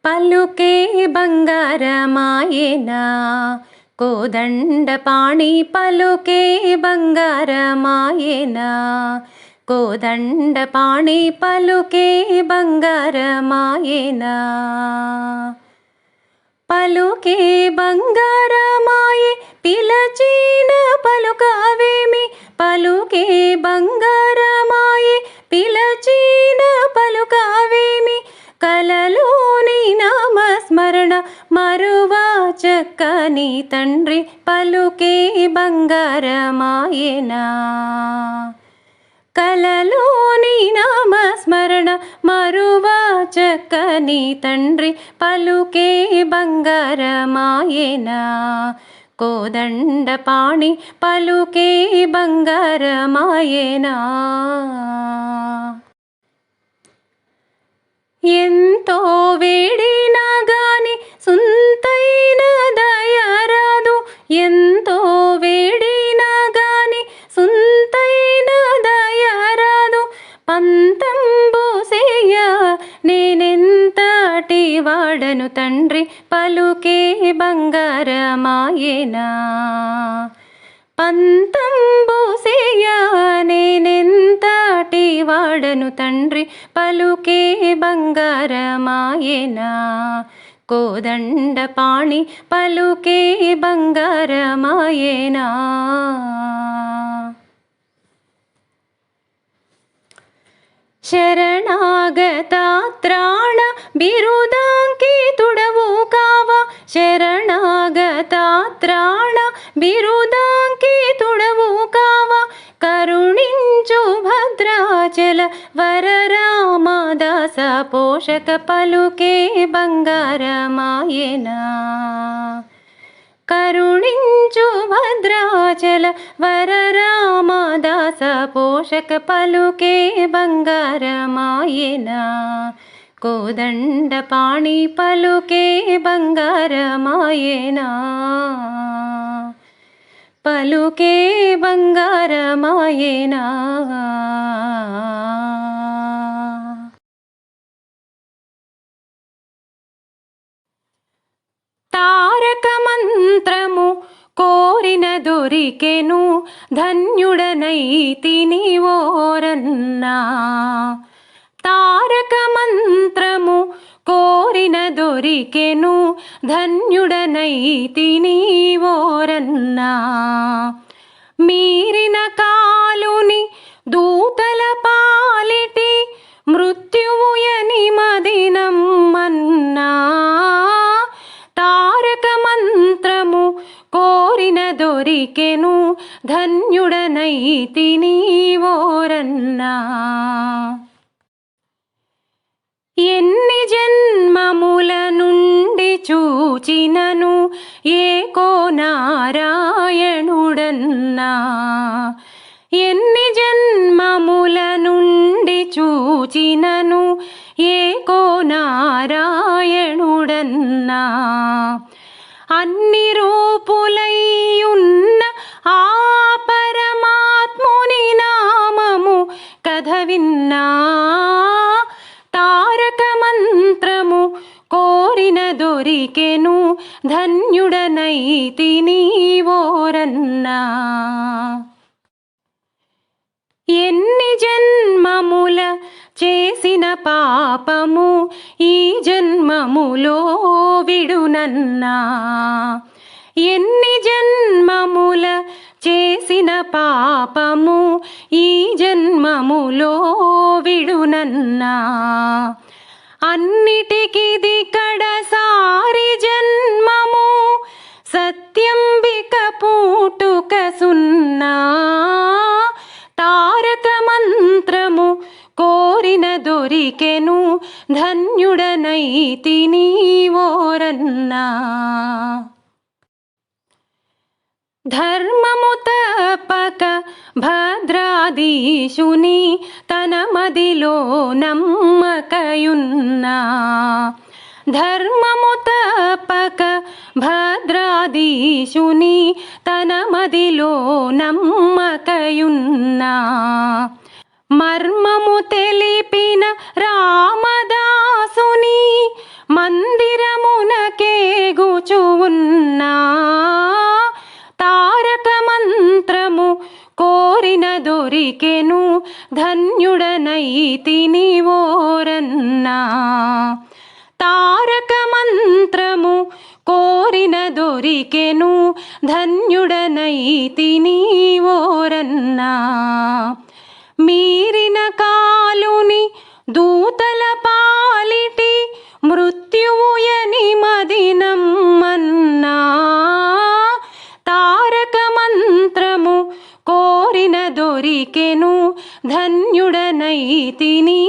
పలుకే బంగారమాయేనా కోదండపాణి పలుకే బంగారమాయేనా కోదండపాణి పలుకే బంగారమాయేనా పలుకే బంగారమాయే పిలచిన పలుకవేమి పలుకే బంగారమాయే పిలచిన పలుకవేమి కలలోని నామస్మరణ మరువా చక్కని తండ్రి పలుకే బంగారమాయేనా కలలోని నామస్మరణ మరువా చక్కని తండ్రి పలుకే బంగారమాయేనా కోదండపాణి పలుకే బంగారమాయేనా ఎంతో వేడినా గాని సుంతైన దయరాదు ఎంతో వేడినా గాని సుంతైన దయరాదు పంతంబు సేయ నేనెంతటి వాడను తండ్రి పలుకే బంగారమాయేనా పంతంబు సేయ నేనెంతటి వాడను తండ్రి పలుకే బంగారమాయేనా కోదండపాణి పలుకే బంగారమాయేనా శరణాగతాత్రాణ బిరుదాంకితుడవు కావా శరణాగతాత్రాణ బిరుదాంకితుడవు కావా కరుణించు భద్రాచల వరరామదాస పోషక పలుకే బంగారమాయేనా కరుణించు భద్రాచల వరరామదాస పోషక పలుకే బంగారమాయేనా కోదండపాణి పలుకే బంగారమాయేనా పలుకే బంగారమాయేనా తారక మంత్రము కోరిన దొరికెను ధన్యుడనైతిని ఓరన్నా తారక మంత్రము కోరిన దొరికెను ధన్యుడనైతిని ఓరన్నా మీరిన కాలుని దూతల పాలిటి మృత్యువు ఎనిమదినమ్మన్నా తారక మంత్రము కోరిన దొరికెను ధన్యుడనైతిని ఓరన్నా ఎన్ని జన్మముల నుండి చూచినను ఏకో నారాయణుడన్నా ఎన్ని జన్మముల నుండి చూచినను ఏకో నారాయణుడన్నా అన్ని రూపులై ఉన్న ఆ పరమాత్ముని నామము కథ విన్నా తారక మంత్రము కోరిన దొరికెను ధన్యుడనైతిని ఓరన్నా ఎన్ని జన్మముల చేసిన పాపము ఈ జన్మములో విడునన్నా ఎన్ని జన్మముల చేసిన పాపము ఈ జన్మములో విడునన్నా అన్నిటికిది కడసారి జన్మము సత్యంబిక పూటుక సున్నా తారక మంత్రము కోరిన దొరికెను ధన్యుడనైతిని ఓరన్నా ధర్మము తప్పక భద్రాధీశుని తన మదిలో నమ్మకయున్నా ధర్మము తప్పక భద్రాధీశుని తన మదిలో నమ్మకయున్నా మర్మము తెలిపిన రామదాసుని మంది దొరికెను ధన్యుడనైతిని ఓరన్నా. తారక మంత్రము కోరిన దొరికెను ధన్యుడనైతిని ఓరన్నా. మీరిన కాలుని దూతల పాలిటి మృత్యువుయని మదినమ్మన్నా. తారక మంత్రము కోరిన దొరికెను ధన్యుడనైతిని